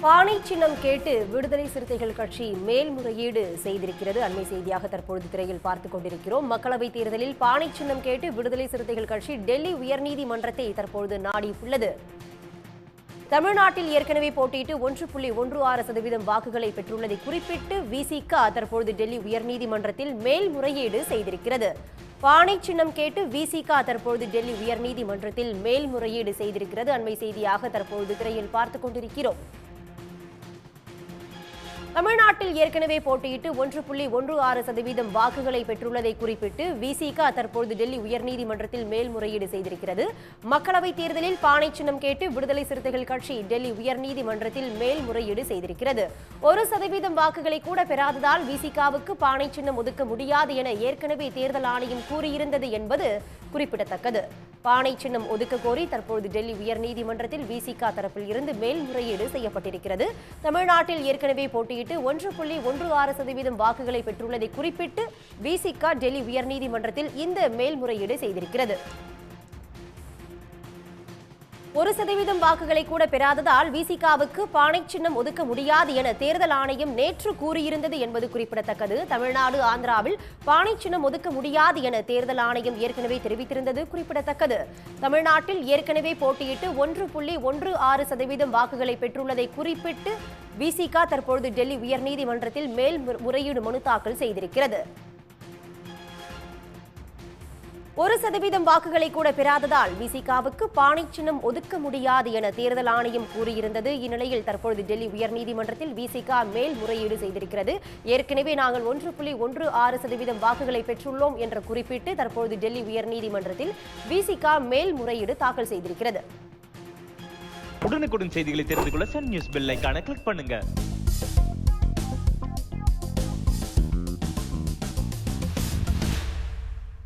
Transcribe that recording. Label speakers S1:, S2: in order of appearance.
S1: பானை சின்னம் கேட்டு விடுதலை சிறுத்தைகள் கட்சி மேல்முறையீடு செய்திருக்கிறது. அண்மை செய்தியாக தற்பொழுது திரையில் பார்த்துக் கொண்டிருக்கிறோம். மக்களவைத் தேர்தலில் பானை சின்னம் கேட்டு விடுதலை சிறுத்தைகள் கட்சி டெல்லி உயர்நீதிமன்றத்தை தற்பொழுது நாடியுள்ளது. தமிழ்நாட்டில் ஏற்கனவே போட்டியிட்டு 1.16% வாக்குகளை பெற்றுள்ளதை குறிப்பிட்டு விசிக தற்பொழுது டெல்லி உயர்நீதிமன்றத்தில் மேல்முறையீடு செய்திருக்கிறது. பானை சின்னம் கேட்டு விசிக தற்பொழுது டெல்லி உயர்நீதிமன்றத்தில் மேல்முறையீடு செய்திருக்கிறது. அண்மை செய்தியாக தற்பொழுது திரையில் பார்த்துக் கொண்டிருக்கிறோம். தமிழ்நாட்டில் ஏற்கனவே போட்டியிட்டு 1.16% வாக்குகளை பெற்றுள்ளதை குறிப்பிட்டு விசிக தற்பொழுது டெல்லி உயர்நீதிமன்றத்தில் மேல்முறையீடு செய்திருக்கிறது. மக்களவைத் தேர்தலில் பானை சின்னம் கேட்டு விடுதலை சிறுத்தைகள் கட்சி டெல்லி உயர்நீதிமன்றத்தில் மேல்முறையீடு செய்திருக்கிறது. 1% வாக்குகளை கூட பெறாததால் விசிகாவுக்கு பானை சின்னம் ஒதுக்க முடியாது என ஏற்கனவே தேர்தல் ஆணையம் கூறியிருந்தது என்பது குறிப்பிடத்தக்கது. பானை சின்னம் ஒதுக்க கோரி தற்பொழுது டெல்லி உயர்நீதிமன்றத்தில் விசிக தரப்பில் இருந்து மேல்முறையீடு செய்யப்பட்டிருக்கிறது. தமிழ்நாட்டில் ஏற்கனவே போட்டியிட்டு 1.16% வாக்குகளை பெற்றுள்ளதை குறிப்பிட்டு விசிக டெல்லி உயர்நீதிமன்றத்தில் இந்த மேல்முறையீடு செய்திருக்கிறது. 1% வாக்குகளை கூட பெறாததால் விசிகாவுக்கு பானை சின்னம் ஒதுக்க முடியாது என தேர்தல் ஆணையம் நேற்று கூறியிருந்தது என்பது குறிப்பிடத்தக்கது. தமிழ்நாடு, ஆந்திராவில் பானை சின்னம் ஒதுக்க முடியாது என தேர்தல் ஆணையம் ஏற்கனவே தெரிவித்திருந்தது குறிப்பிடத்தக்கது. தமிழ்நாட்டில் ஏற்கனவே போட்டியிட்டு 1.16% வாக்குகளை பெற்றுள்ளதை குறிப்பிட்டு விசிக தற்பொழுது டெல்லி உயர்நீதிமன்றத்தில் மேல்முறையீடு மனு தாக்கல் செய்திருக்கிறது. 1% வாக்குகளை கூட பெறாததால் விசிகாவுக்கு பானை சின்னம் ஒதுக்க முடியாது என தேர்தல் ஆணையம் கூறியிருந்தது. இந்நிலையில் தற்பொழுது டெல்லி உயர்நீதிமன்றத்தில் விசிக மேல்முறையீடு செய்திருக்கிறது. ஏற்கனவே நாங்கள் 1.16% வாக்குகளை பெற்றுள்ளோம் என்ற குறிப்பிட்டு தற்பொழுது டெல்லி உயர்நீதிமன்றத்தில் விசிக மேல்முறையீடு தாக்கல் செய்திருக்கிறது.
S2: உடனுக்குடன் செய்திகளை தெரிந்து கொள்ள சன் நியூஸ் பெல் ஐகானை கிளிக் பண்ணுங்க.